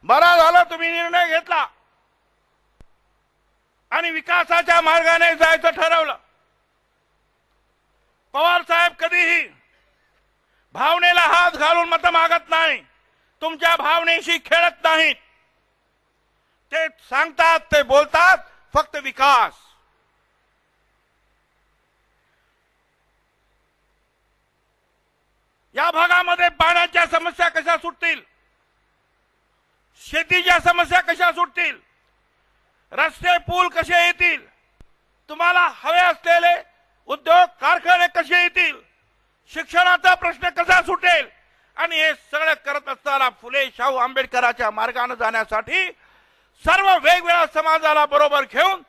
बरं झालं तुम्ही निर्णय घेतला आणि विकासाच्या मार्गाने जायचं ठरवलं। पवार साहेब कधीही भावनेला हात घालून मत मागत नाही, तुमच्या भावनेशी खेळत नाहीत। ते सांगतात, ते बोलतात फक्त विकास। या भागामध्ये पाण्याच्या समस्या कशा सुटतील, शेतीच्या समस्या कशा सुटतील, रस्ते पूल कसे येतील, तुम्हाला हवे असलेले उद्योग कारखाने कसे येतील, शिक्षणाचा प्रश्न कसा सुटेल, आणि हे सगळं करत असताना फुले शाहू आंबेडकरांच्या मार्गाने जाण्यासाठी सर्व वेगवेगळ्या समाजाला बरोबर घेऊन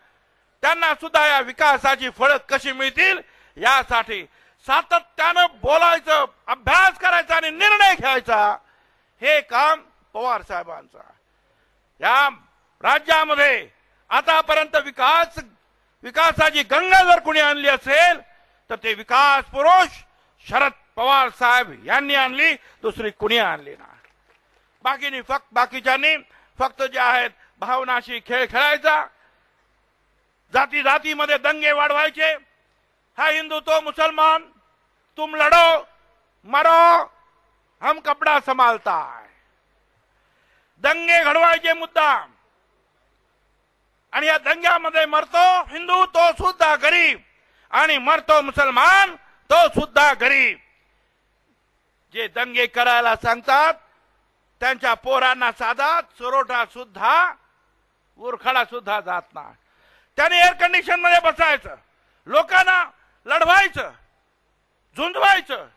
त्यांना सुद्धा या विकासाची फळं कशी मिळतील यासाठी सातत्याने बोलायचं, अभ्यास करायचा आणि निर्णय घ्यायचा, हे काम पवार साहेबांचं। या राज्यामध्ये आतापर्यंत विकासाची गंगा जर कोणी आणली असेल तर ते विकास पुरुष शरद पवार साहेब यांनी आणली, दुसरी कुणी आणली नाही। बाकीच्यांनी फक्त जे आहेत भावनाशी खेळ खेळायचा, जाती जातीमध्ये दंगे वाढवायचे, हा हिंदू तो मुसलमान, तुम लढो मरो हम कपड़ा संभालता है, दंगे घडवायचे मुद्दाम, आणि या दंग्यामध्ये मरतो हिंदू तो सुद्धा गरीब आणि मरतो मुसलमान तो सुद्धा गरीब। जे दंगे करायला सांगतात त्यांच्या पोरांना साधा चोरोटा सुद्धा उरखडा सुद्धा जात नाही। त्याने एअर कंडिशन मध्ये बसायचं, लोकांना लढवायचं, झुंजवायचं,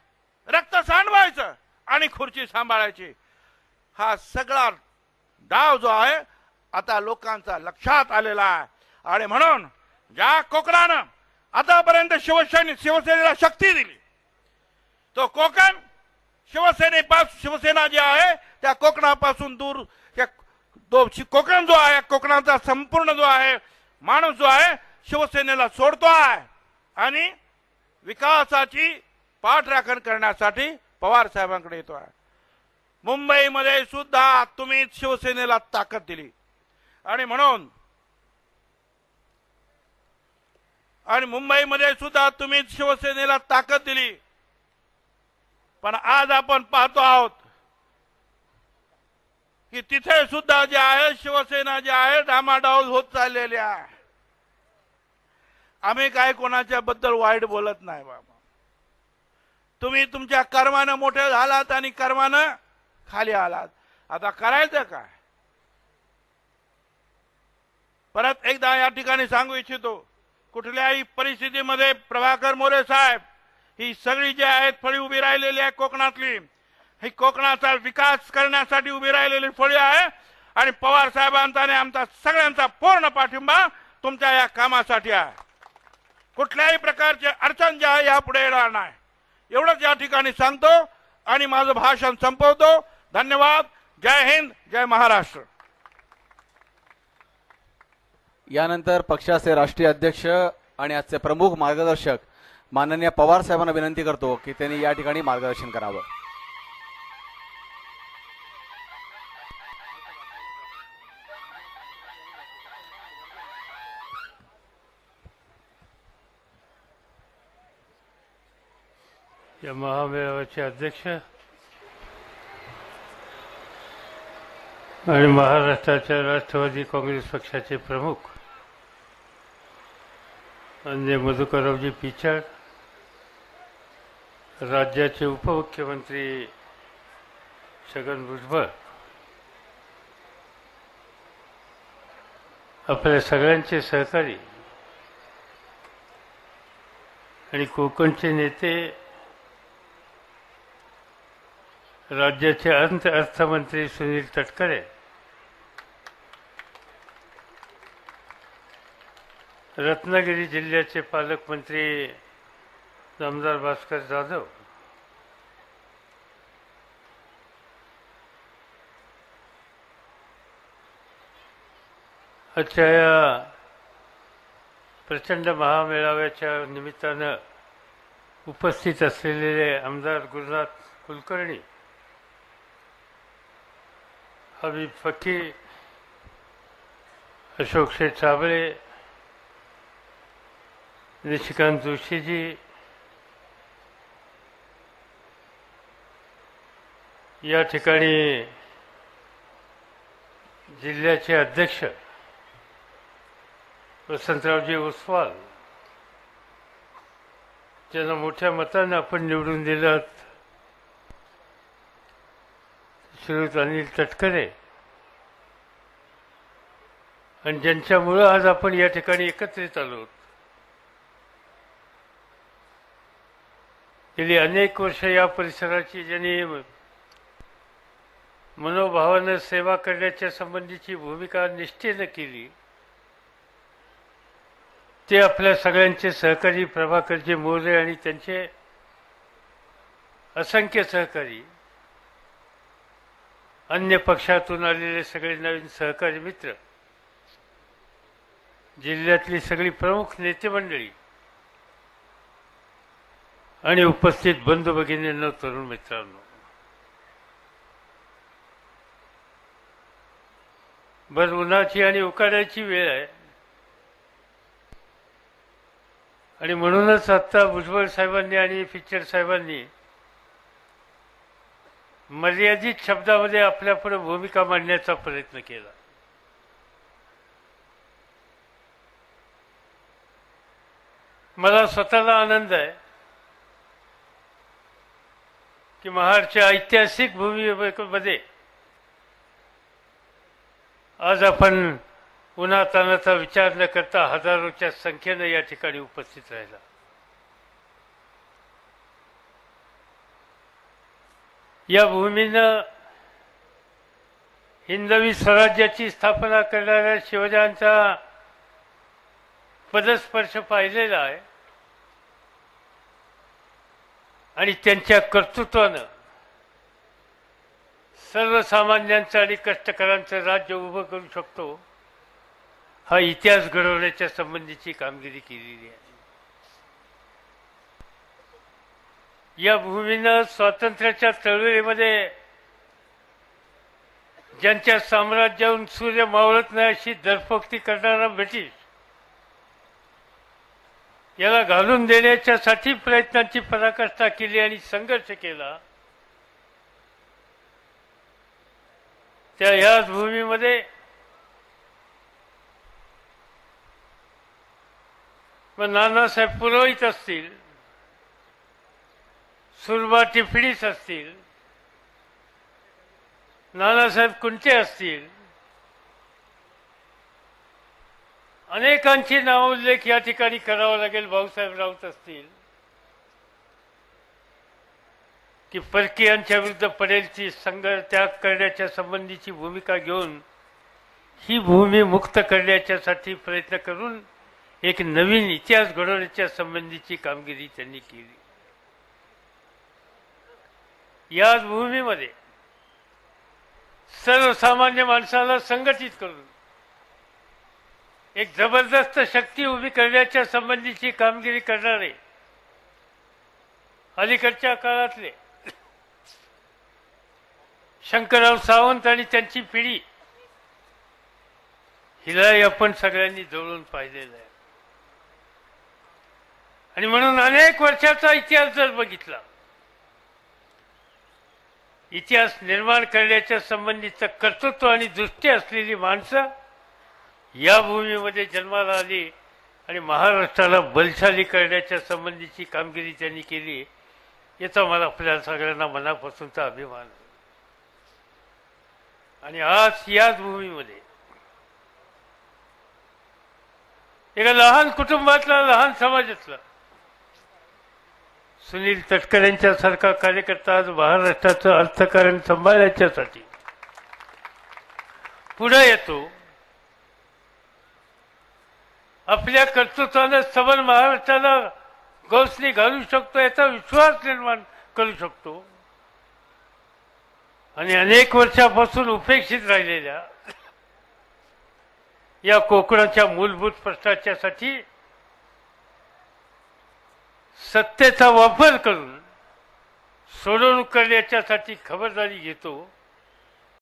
रक्त सांडवायचं आणि खुर्ची सांभाळायची। हा सगळा डाव जो आहे आता लोकांचा लक्षात आलेला आहे। आणि म्हणून ज्या कोकणानं आतापर्यंत शिवसेनेला शक्ती दिली, तो कोकण शिवसेना जी आहे त्या कोकणापासून दूर, कोकण जो आहे, कोकणाचा संपूर्ण जो आहे माणूस जो आहे शिवसेनेला सोडतो आहे आणि विकासाची पाठराखण करण्यासाठी पवार साहेबांकडे येतो आहे। मुंबईमध्ये सुद्धा तुम्ही शिवसेनेला ताकद दिली आणि म्हणून मुंबईमध्ये सुद्धा तुम्ही शिवसेनेला ताकद दिली, पण आज आपण पाहतो आहोत की तिथे सुद्धा जे आहे शिवसेना जे आहे डामाडौल होत चाललेली आहे। आम्ही काय कोणाच्या बद्दल वाईट बोलत नाही बाबा, तुम्ही तुमच्या कर्मानं मोठे झालात आणि कर्मानं खाली आलात, आता करायचं काय? परत एकदा या ठिकाणी सांगू इच्छितो, कुठल्याही परिस्थितीमध्ये प्रभाकर मोरे साहेब ही सगळी जी आहेत फळी उभी राहिलेली आहे कोकणातली, ही कोकणाचा विकास करण्यासाठी उभी राहिलेली फळी आहे आणि पवार साहेबांचा आणि आमचा सगळ्यांचा पूर्ण पाठिंबा तुमच्या या कामासाठी आहे। कुठल्याही प्रकारचे अडचण जे आहे यापुढे येणार नाही, एवढंच या ठिकाणी सांगतो आणि माझं भाषण संपवतो। धन्यवाद। जय हिंद, जय महाराष्ट्र। यानंतर पक्षाचे राष्ट्रीय अध्यक्ष आणि आजचे प्रमुख मार्गदर्शक माननीय पवार साहेबांना विनंती करतो की त्यांनी या ठिकाणी मार्गदर्शन करावं। या महामेळाव्याचे अध्यक्ष आणि महाराष्ट्राच्या राष्ट्रवादी काँग्रेस पक्षाचे प्रमुख माननीय मधुकररावजी पिचड, राज्याचे उपमुख्यमंत्री छगन भुजबळ, आपल्या सगळ्यांचे सहकारी आणि कोकणचे नेते, राज्याचे अर्थमंत्री सुनील तटकरे, रत्नागिरी जिल्ह्याचे पालकमंत्री आमदार भास्कर जाधव, आजच्या या प्रचंड महामेळाव्याच्या निमित्तानं उपस्थित असलेले आमदार गुरुनाथ कुलकर्णी, हबीब फकी, अशोक शेठ साबळे, निशिकांत जोशीजी, या ठिकाणी जिल्ह्याचे अध्यक्ष वसंतरावजी ओसवाल, ज्यांना मोठ्या मताने आपण निवडून दिलात, श्रीयुत अनिल तटकरे, आणि ज्यांच्यामुळं आज आपण या ठिकाणी एकत्रित आलो. गेली अनेक वर्ष या परिसराची ज्यांनी मनोभावानं सेवा करण्याच्या संबंधीची भूमिका निष्ठेनं केली, ते आपल्या सगळ्यांचे सहकारी प्रभाकरजी मोरे आणि त्यांचे असंख्य सहकारी, अन्य पक्षातून आलेले सगळे नवीन सहकारी मित्र, जिल्ह्यातली सगळी प्रमुख नेते मंडळी आणि उपस्थित बंधू भगिनींनो, तरुण मित्रांनो, भर उन्हाची आणि उकाड्याची वेळ आहे आणि म्हणूनच आता भुजबळ साहेबांनी आणि पिक्चर साहेबांनी मर्यादित शब्दामध्ये आपल्यापुढे भूमिका मांडण्याचा प्रयत्न केला. मला स्वतःला आनंद आहे की महाडच्या ऐतिहासिक भूमीमध्ये आज आपण उन्हातान्हाचा विचार न करता हजारोच्या संख्येनं या ठिकाणी उपस्थित राहिला. या भूमीनं हिंदवी स्वराज्याची स्थापना करणाऱ्या शिवरायांचा पदस्पर्श पाहिलेला आहे आणि त्यांच्या कर्तृत्वानं सर्वसामान्यांचं आणि कष्टकऱ्यांचं राज्य उभं करू शकतो, हा इतिहास घडवण्याच्या संबंधीची कामगिरी केलेली आहे. या भूमीनं स्वातंत्र्याच्या चळवळीमध्ये ज्यांच्या साम्राज्याहून सूर्य मावळत नाही अशी दरफोक्ती करणारा ब्रिटिश याला घालून देण्याच्यासाठी प्रयत्नांची पराकाष्ठा केली आणि संघर्ष केला. त्या ह्याच भूमीमध्ये मग नानासाहेब पुरोहित असतील, सुरबा टिफणीस असतील, नानासाहेब कुंटे असतील, अनेकांची नाव उल्लेख या ठिकाणी करावा लागेल, भाऊसाहेब राऊत असतील, की परकीयांच्या विरुद्ध पडेलची संघर्ष त्याग करण्याच्या संबंधीची भूमिका घेऊन ही भूमी मुक्त करण्याच्यासाठी प्रयत्न करून एक नवीन इतिहास घडवण्याच्या संबंधीची कामगिरी त्यांनी केली. याच भूमीमध्ये सर्वसामान्य माणसाला संघटित करून एक जबरदस्त शक्ती उभी करण्याच्या संबंधीची कामगिरी करणारे अलीकडच्या काळातले शंकरराव सावंत आणि त्यांची पिढी, हिलाही आपण सगळ्यांनी जवळून पाहिलेलं आहे. आणि म्हणून अनेक वर्षाचा इतिहास जर बघितला, इतिहास निर्माण करण्याच्या संबंधीचं कर्तृत्व आणि दृष्टी असलेली माणसं या भूमीमध्ये जन्माला आली आणि महाराष्ट्राला बलशाली करण्याच्या संबंधीची कामगिरी त्यांनी केली. याचा मला आपल्या सगळ्यांना मनापासूनचा अभिमान आहे. आणि आज याच भूमीमध्ये एका लहान कुटुंबातला, लहान समाजातला सुनील तटकरेंच्या सारखा कार्यकर्ता आज महाराष्ट्राचं अर्थकारण सांभाळण्याच्यासाठी पुढे येतो. आपल्या कर्तृत्वाने सबल महाराष्ट्राला गौसनी घालू शकतो, याचा विश्वास निर्माण करू शकतो. आणि अनेक वर्षापासून उपेक्षित राहिलेल्या या कोकणाच्या मूलभूत प्रश्नाच्यासाठी सत्तेचा वापर करून सोडवणूक करण्याच्यासाठी खबरदारी घेतो.